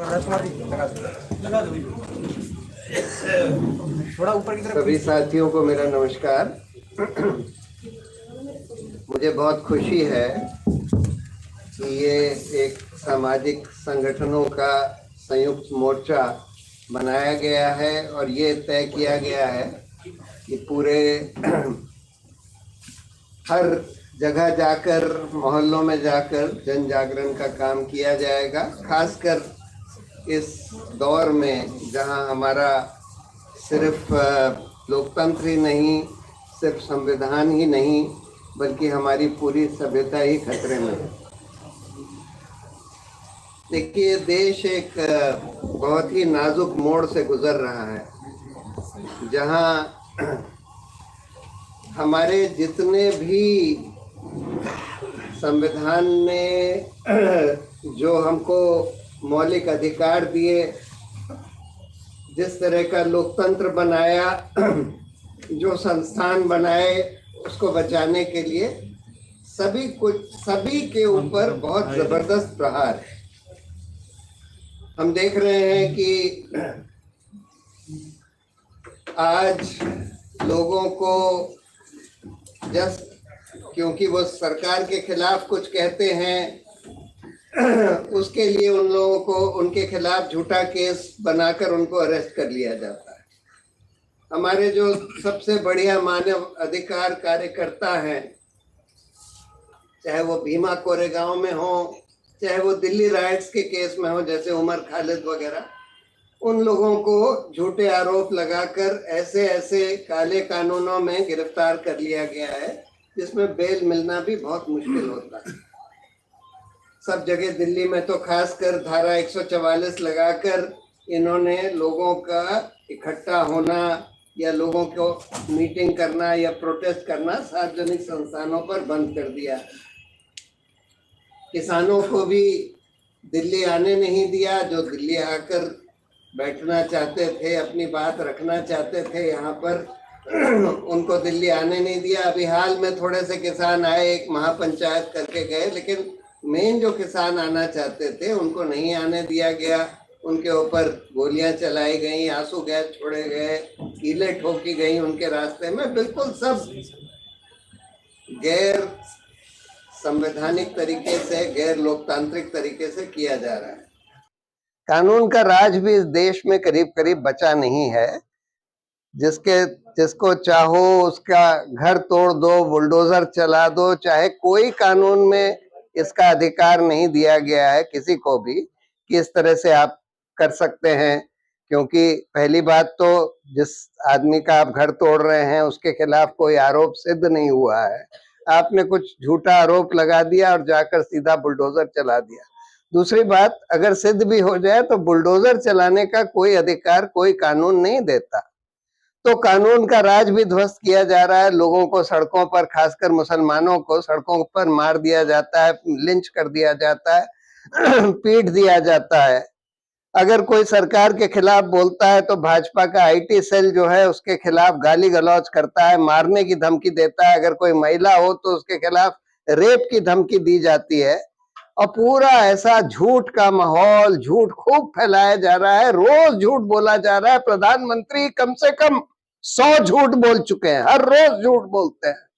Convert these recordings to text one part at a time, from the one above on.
थोड़ा ऊपर की तरफ। सभी साथियों को मेरा नमस्कार। मुझे बहुत खुशी है कि ये एक सामाजिक संगठनों का संयुक्त मोर्चा बनाया गया है और ये तय किया गया है कि पूरे हर जगह जाकर, मोहल्लों में जाकर जन जागरण का काम किया जाएगा। खासकर इस दौर में जहां हमारा सिर्फ लोकतंत्र ही नहीं, सिर्फ संविधान ही नहीं, बल्कि हमारी पूरी सभ्यता ही खतरे में है। देखिए, देश एक बहुत ही नाजुक मोड़ से गुजर रहा है, जहां हमारे जितने भी संविधान ने जो हमको मौलिक अधिकार दिए, जिस तरह का लोकतंत्र बनाया, जो संस्थान बनाए उसको बचाने के लिए, सभी के ऊपर बहुत जबरदस्त प्रहार है। हम देख रहे हैं कि आज लोगों को जस्ट क्योंकि वो सरकार के खिलाफ कुछ कहते हैं, उसके लिए उन लोगों को उनके खिलाफ झूठा केस बनाकर उनको अरेस्ट कर लिया जाता है। हमारे जो सबसे बढ़िया मानव अधिकार कार्यकर्ता हैं, चाहे वो भीमा कोरेगांव में हो, चाहे वो दिल्ली राइट्स के केस में हो, जैसे उमर खालिद वगैरह, उन लोगों को झूठे आरोप लगाकर ऐसे ऐसे काले कानूनों में गिरफ्तार कर लिया गया है जिसमें बेल मिलना भी बहुत मुश्किल होता है। सब जगह दिल्ली में तो खासकर धारा 144 लगाकर इन्होंने लोगों का इकट्ठा होना या लोगों को मीटिंग करना या प्रोटेस्ट करना सार्वजनिक संस्थानों पर बंद कर दिया। किसानों को भी दिल्ली आने नहीं दिया, जो दिल्ली आकर बैठना चाहते थे, अपनी बात रखना चाहते थे यहाँ पर, उनको दिल्ली आने नहीं दिया। अभी हाल में थोड़े से किसान आए, एक महापंचायत करके गए, लेकिन मेन जो किसान आना चाहते थे उनको नहीं आने दिया गया। उनके ऊपर गोलियां चलाई गई, आंसू गैस छोड़े गए, कीलें ठोकी गई उनके रास्ते में। बिल्कुल सब गैर संवैधानिक तरीके से, गैर लोकतांत्रिक तरीके से किया जा रहा है। कानून का राज भी इस देश में करीब करीब बचा नहीं है। जिसको चाहो उसका घर तोड़ दो, बुलडोजर चला दो, चाहे कोई कानून में इसका अधिकार नहीं दिया गया है किसी को भी कि इस तरह से आप कर सकते हैं। क्योंकि पहली बात तो जिस आदमी का आप घर तोड़ रहे हैं उसके खिलाफ कोई आरोप सिद्ध नहीं हुआ है, आपने कुछ झूठा आरोप लगा दिया और जाकर सीधा बुलडोजर चला दिया। दूसरी बात, अगर सिद्ध भी हो जाए तो बुलडोजर चलाने का कोई अधिकार कोई कानून नहीं देता। तो कानून का राज भी ध्वस्त किया जा रहा है। लोगों को सड़कों पर, खासकर मुसलमानों को सड़कों पर मार दिया जाता है, लिंच कर दिया जाता है, पीट दिया जाता है। अगर कोई सरकार के खिलाफ बोलता है तो भाजपा का आईटी सेल जो है उसके खिलाफ गाली गलौज करता है, मारने की धमकी देता है। अगर कोई महिला हो तो उसके खिलाफ रेप की धमकी दी जाती है। और पूरा ऐसा झूठ का माहौल, झूठ खूब फैलाया जा रहा है, रोज झूठ बोला जा रहा है। प्रधानमंत्री कम से कम 100 झूठ बोल चुके हैं, हर रोज झूठ बोलते हैं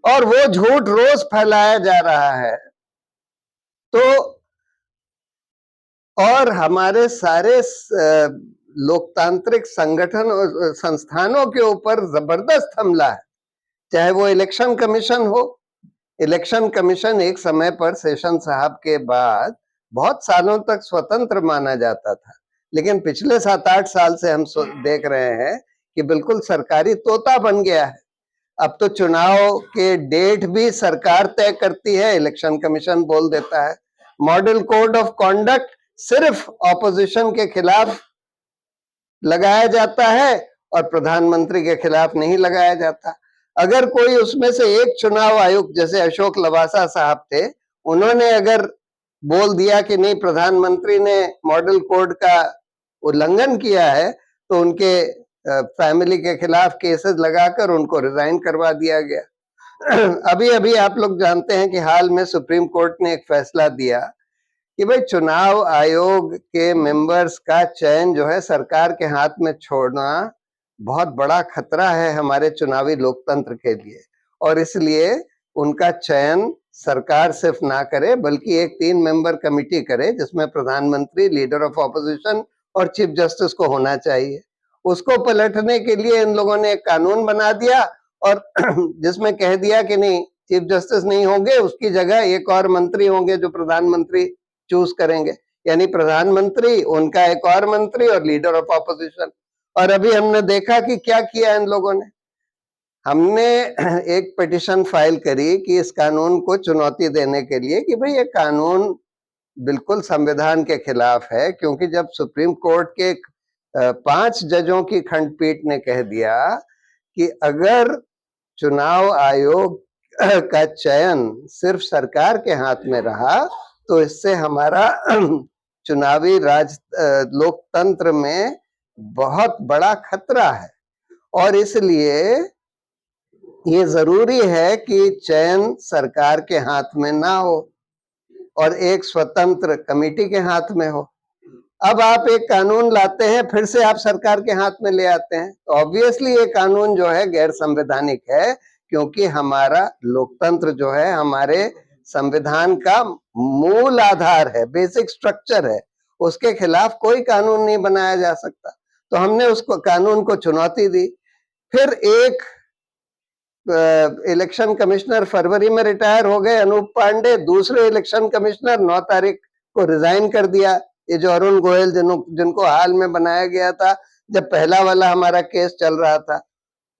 और वो झूठ रोज फैलाया जा रहा है। तो और हमारे सारे लोकतांत्रिक संगठन और संस्थानों के ऊपर जबरदस्त हमला है। चाहे वो इलेक्शन कमीशन हो, इलेक्शन कमीशन एक समय पर सेशन साहब के बाद बहुत सालों तक स्वतंत्र माना जाता था, लेकिन पिछले 7-8 साल से हम देख रहे हैं कि बिल्कुल सरकारी तोता बन गया है। अब तो चुनाव के डेट भी सरकार तय करती है, इलेक्शन कमीशन बोल देता है। मॉडल कोड ऑफ कॉन्डक्ट सिर्फ ऑपोजिशन के खिलाफ लगाया जाता है और प्रधानमंत्री के खिलाफ नहीं लगाया जाता। अगर कोई उसमें से एक चुनाव आयुक्त, जैसे अशोक लवासा साहब थे, उन्होंने अगर बोल दिया कि नहीं, प्रधानमंत्री ने मॉडल कोड का उल्लंघन किया है, तो उनके फैमिली के खिलाफ केसेस लगाकर उनको रिजाइन करवा दिया गया। अभी अभी आप लोग जानते हैं कि हाल में सुप्रीम कोर्ट ने एक फैसला दिया कि भाई चुनाव आयोग के मेंबर्स का चयन जो है सरकार के हाथ में छोड़ना बहुत बड़ा खतरा है हमारे चुनावी लोकतंत्र के लिए, और इसलिए उनका चयन सरकार सिर्फ ना करे बल्कि एक 3 मेंबर कमेटी करे जिसमें प्रधानमंत्री, लीडर ऑफ ऑपोजिशन और चीफ जस्टिस को होना चाहिए। उसको पलटने के लिए इन लोगों ने एक कानून बना दिया और जिसमें कह दिया कि नहीं, चीफ जस्टिस नहीं होंगे, उसकी जगह एक और मंत्री होंगे जो प्रधानमंत्री चूज करेंगे, यानी प्रधानमंत्री, उनका एक और मंत्री और लीडर ऑफ ऑपोजिशन। और अभी हमने देखा कि क्या किया इन लोगों ने। हमने एक पिटीशन फाइल करी कि इस कानून को चुनौती देने के लिए कि भाई ये कानून बिल्कुल संविधान के खिलाफ है, क्योंकि जब सुप्रीम कोर्ट के 5 जजों की खंडपीठ ने कह दिया कि अगर चुनाव आयोग का चयन सिर्फ सरकार के हाथ में रहा तो इससे हमारा चुनावी लोकतंत्र में बहुत बड़ा खतरा है, और इसलिए ये जरूरी है कि चयन सरकार के हाथ में ना हो और एक स्वतंत्र कमेटी के हाथ में हो। अब आप एक कानून लाते हैं, फिर से आप सरकार के हाथ में ले आते हैं, तो ऑब्वियसली ये कानून जो है गैर संवैधानिक है, क्योंकि हमारा लोकतंत्र जो है हमारे संविधान का मूल आधार है, बेसिक स्ट्रक्चर है, उसके खिलाफ कोई कानून नहीं बनाया जा सकता। तो हमने उसको कानून को चुनौती दी। फिर एक इलेक्शन कमिश्नर फरवरी में रिटायर हो गए, अनूप पांडे, दूसरे इलेक्शन कमिश्नर 9 तारीख को रिजाइन कर दिया। ये जो अरुण गोयल जिनको हाल में बनाया गया था जब पहला वाला हमारा केस चल रहा था,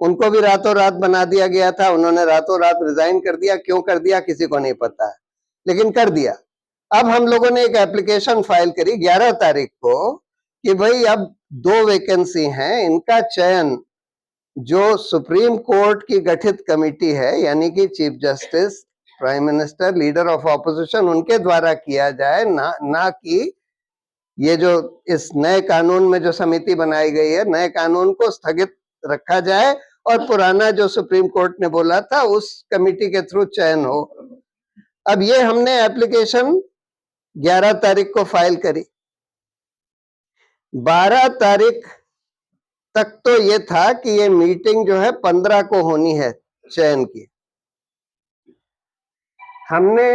उनको भी रातों रात बना दिया गया था, उन्होंने रातों रात रिजाइन कर दिया। क्यों कर दिया किसी को नहीं पता, लेकिन कर दिया। अब हम लोगों ने एक एप्लीकेशन फाइल करी 11 तारीख को कि भाई अब 2 वैकेंसी हैं, इनका चयन जो सुप्रीम कोर्ट की गठित कमेटी है, यानी कि chief justice, prime minister, leader of opposition, उनके द्वारा किया जाए, ना कि ये जो इस नए कानून में जो समिति बनाई गई है, नए कानून को स्थगित रखा जाए और पुराना जो सुप्रीम कोर्ट ने बोला था उस कमेटी के थ्रू चयन हो। अब ये हमने एप्लीकेशन 11 तारीख को फाइल करी। 12 तारीख तक तो ये था कि ये मीटिंग जो है 15 को होनी है चयन की। हमने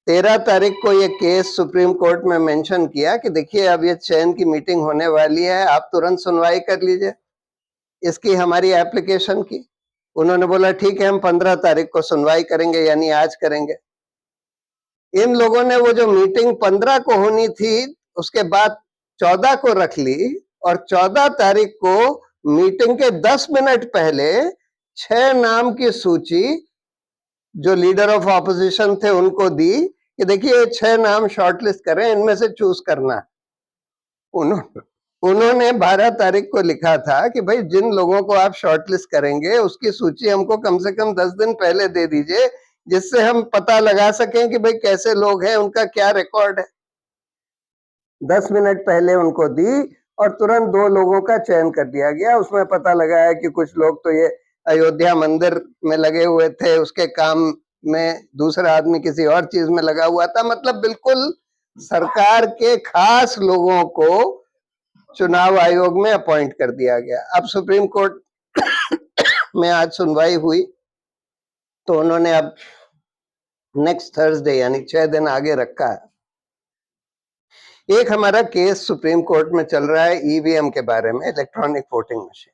13 तारीख को ये केस सुप्रीम कोर्ट में मेंशन किया कि देखिए अब ये चयन की मीटिंग होने वाली है, आप तुरंत सुनवाई कर लीजिए इसकी, हमारी एप्लीकेशन की। उन्होंने बोला ठीक है, हम 15 तारीख को सुनवाई करेंगे, यानी आज करेंगे। इन लोगों ने वो जो मीटिंग 15 को होनी थी उसके बाद 14 को रख ली, और 14 तारीख को मीटिंग के 10 मिनट पहले 6 नाम की सूची जो लीडर ऑफ ऑपोजिशन थे उनको दी कि देखिए 6 नाम शॉर्टलिस्ट करें, इनमें से चूज करना। उन्होंने 12 तारीख को लिखा था कि भाई जिन लोगों को आप शॉर्टलिस्ट करेंगे उसकी सूची हमको कम से कम 10 दिन पहले दे दीजिए, जिससे हम पता लगा सकें कि भाई कैसे लोग हैं, उनका क्या रिकॉर्ड है। 10 मिनट पहले उनको दी और तुरंत 2 लोगों का चयन कर दिया गया। उसमें पता लगा है कि कुछ लोग तो ये अयोध्या मंदिर में लगे हुए थे, उसके काम में दूसरा आदमी किसी और चीज में लगा हुआ था। मतलब बिल्कुल सरकार के खास लोगों को चुनाव आयोग में अपॉइंट कर दिया गया। अब सुप्रीम कोर्ट में आज सुनवाई हुई तो उन्होंने अब नेक्स्ट थर्सडे यानी 6 दिन आगे रखा है। एक हमारा केस सुप्रीम कोर्ट में चल रहा है ईवीएम के बारे में, इलेक्ट्रॉनिक वोटिंग मशीन।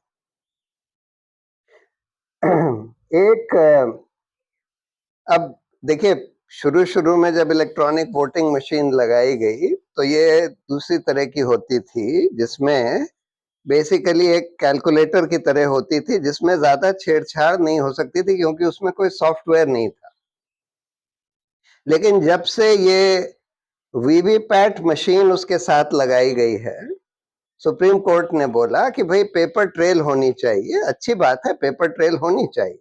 अब देखिए शुरू में जब इलेक्ट्रॉनिक वोटिंग मशीन लगाई गई तो ये दूसरी तरह की होती थी, जिसमें बेसिकली एक कैलकुलेटर की तरह होती थी, जिसमें ज्यादा छेड़छाड़ नहीं हो सकती थी क्योंकि उसमें कोई सॉफ्टवेयर नहीं था। लेकिन जब से ये वीवीपैट मशीन उसके साथ लगाई गई है, सुप्रीम कोर्ट ने बोला कि भाई पेपर ट्रेल होनी चाहिए। अच्छी बात है, पेपर ट्रेल होनी चाहिए,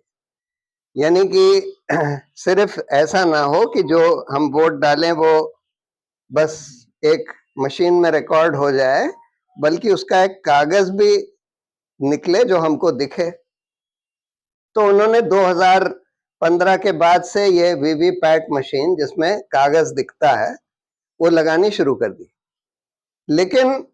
यानी कि सिर्फ ऐसा ना हो कि जो हम वोट डालें वो बस एक मशीन में रिकॉर्ड हो जाए, बल्कि उसका एक कागज भी निकले जो हमको दिखे। तो उन्होंने 15 के बाद से ये वीवीपैट मशीन जिसमें कागज दिखता है वो लगानी शुरू कर दी। लेकिन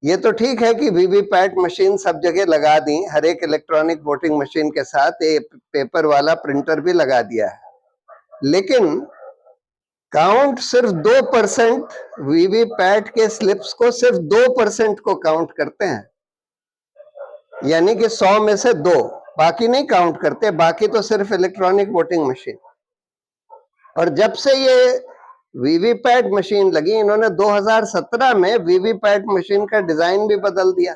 ये तो ठीक है कि वीवीपैट मशीन सब जगह लगा दी, हर एक इलेक्ट्रॉनिक वोटिंग मशीन के साथ ये पेपर वाला प्रिंटर भी लगा दिया है, लेकिन काउंट सिर्फ 2%, वीवीपैट के स्लिप्स को सिर्फ 2% को काउंट करते हैं, यानी कि 100 में से 2, बाकी नहीं काउंट करते, बाकी तो सिर्फ इलेक्ट्रॉनिक वोटिंग मशीन। और जब से ये वीवीपैट मशीन लगी, इन्होंने 2017 में वीवीपैट मशीन का डिजाइन भी बदल दिया।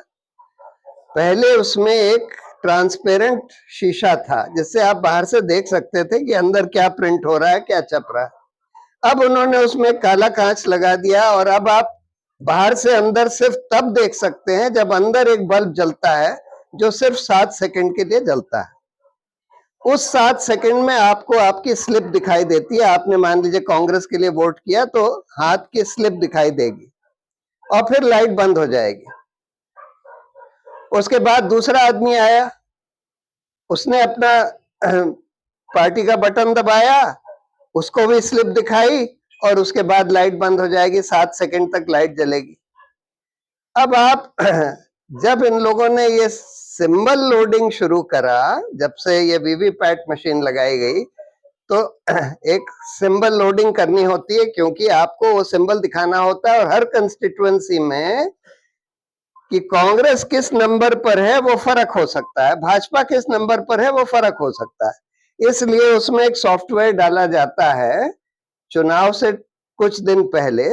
पहले उसमें एक ट्रांसपेरेंट शीशा था जिससे आप बाहर से देख सकते थे कि अंदर क्या प्रिंट हो रहा है, क्या छप रहा है। अब उन्होंने उसमें काला कांच लगा दिया और अब आप बाहर से अंदर सिर्फ तब देख सकते हैं जब अंदर एक बल्ब जलता है जो सिर्फ 7 सेकंड के लिए जलता है। उस 7 सेकंड में आपको आपकी स्लिप दिखाई देती है। आपने मान लीजिए कांग्रेस के लिए वोट किया तो हाथ की स्लिप दिखाई देगी और फिर लाइट बंद हो जाएगी। उसके बाद दूसरा आदमी आया, उसने अपना पार्टी का बटन दबाया, उसको भी स्लिप दिखाई और उसके बाद लाइट बंद हो जाएगी, 7 सेकंड तक लाइट जलेगी। अब आप जब इन लोगों ने ये सिंबल लोडिंग शुरू करा, जब से ये वीवीपैट मशीन लगाई गई, तो एक सिंबल लोडिंग करनी होती है क्योंकि आपको वो सिंबल दिखाना होता है और हर कंस्टिट्यूएंसी में कि कांग्रेस किस नंबर पर है वो फर्क हो सकता है, भाजपा किस नंबर पर है वो फर्क हो सकता है। इसलिए उसमें एक सॉफ्टवेयर डाला जाता है चुनाव से कुछ दिन पहले,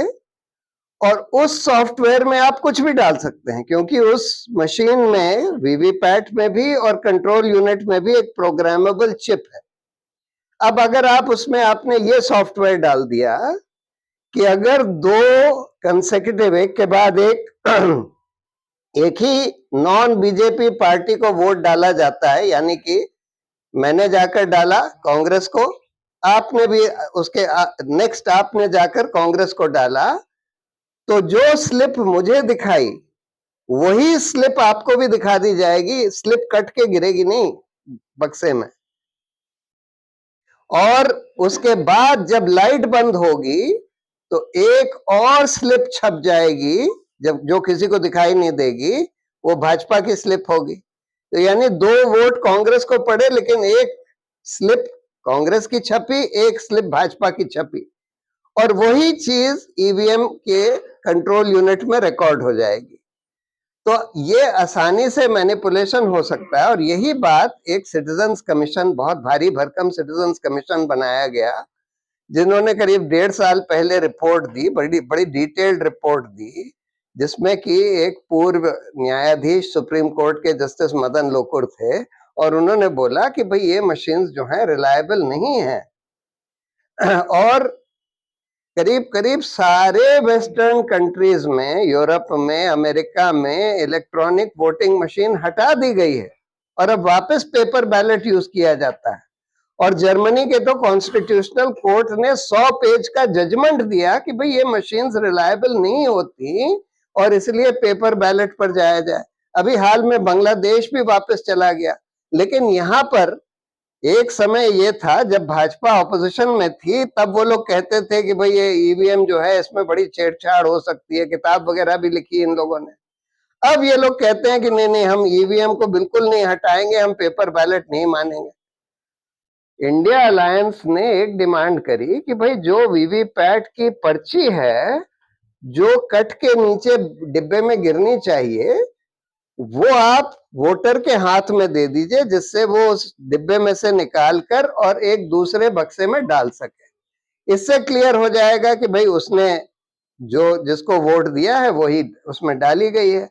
और उस सॉफ्टवेयर में आप कुछ भी डाल सकते हैं क्योंकि उस मशीन में, वीवीपैट में भी और कंट्रोल यूनिट में भी एक प्रोग्रामेबल चिप है। अब अगर आप उसमें आपने ये सॉफ्टवेयर डाल दिया कि अगर 2 कंसेक्यूटिव, एक के बाद एक ही नॉन बीजेपी पार्टी को वोट डाला जाता है, यानी कि मैंने जाकर डाला कांग्रेस को, आपने भी उसके नेक्स्ट आपने जाकर कांग्रेस को डाला, तो जो स्लिप मुझे दिखाई वही स्लिप आपको भी दिखा दी जाएगी। स्लिप कट के गिरेगी नहीं बक्से में। और उसके बाद जब लाइट बंद होगी तो एक और स्लिप छप जाएगी जब, जो किसी को दिखाई नहीं देगी, वो भाजपा की स्लिप होगी। तो यानी 2 वोट कांग्रेस को पड़े लेकिन एक स्लिप कांग्रेस की छपी, एक स्लिप भाजपा की छपी, और वही चीज ईवीएम के कंट्रोल यूनिट में रिकॉर्ड हो जाएगी। तो ये आसानी से मैनिपुलेशन हो सकता है। और यही बात एक सिटीजन्स कमीशन, बहुत भारी भरकम सिटीजन्स कमीशन बनाया गया, जिन्होंने करीब 1.5 साल पहले रिपोर्ट दी, बड़ी डिटेल्ड रिपोर्ट दी, जिसमें कि एक पूर्व न्यायाधीश सुप्रीम कोर्ट के जस्टिस मदन लोकुर थे, और उन्होंने बोला कि भाई ये मशीन्स जो हैं रिलायबल नहीं है। और करीब करीब सारे वेस्टर्न कंट्रीज में, यूरोप में, अमेरिका में इलेक्ट्रॉनिक वोटिंग मशीन हटा दी गई है और अब वापस पेपर बैलेट यूज किया जाता है। और जर्मनी के तो कॉन्स्टिट्यूशनल कोर्ट ने 100 पेज का जजमेंट दिया कि भाई ये मशीन्स रिलायबल नहीं होती और इसलिए पेपर बैलेट पर जाया जाए। अभी हाल में बांग्लादेश भी वापस चला गया। लेकिन यहाँ पर एक समय ये था जब भाजपा ऑपोजिशन में थी, तब वो लोग कहते थे कि भाई ये ईवीएम जो है इसमें बड़ी छेड़छाड़ हो सकती है, किताब वगैरह भी लिखी इन लोगों ने। अब ये लोग कहते हैं कि नहीं नहीं, हम ईवीएम को बिल्कुल नहीं हटाएंगे, हम पेपर बैलेट नहीं मानेंगे। इंडिया अलायंस ने एक डिमांड करी कि भाई जो वीवीपैट की पर्ची है, जो कट के नीचे डिब्बे में गिरनी चाहिए, वो आप वोटर के हाथ में दे दीजिए, जिससे वो उस डिब्बे में से निकाल कर और एक दूसरे बक्से में डाल सके। इससे क्लियर हो जाएगा कि भाई उसने जो जिसको वोट दिया है वही उसमें डाली गई है,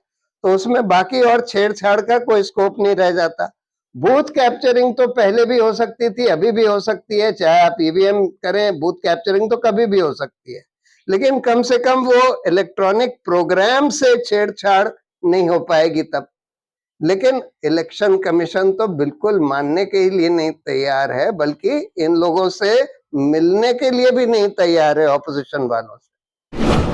तो उसमें बाकी और छेड़छाड़ का कोई स्कोप नहीं रह जाता। बूथ कैप्चरिंग तो पहले भी हो सकती थी, अभी भी हो सकती है, चाहे आप ईवीएम करें, बूथ कैप्चरिंग तो कभी भी हो सकती है, लेकिन कम से कम वो इलेक्ट्रॉनिक प्रोग्राम से छेड़छाड़ नहीं हो पाएगी तब। लेकिन इलेक्शन कमीशन तो बिल्कुल मानने के लिए नहीं तैयार है, बल्कि इन लोगों से मिलने के लिए भी नहीं तैयार है, ऑपोजिशन वालों से।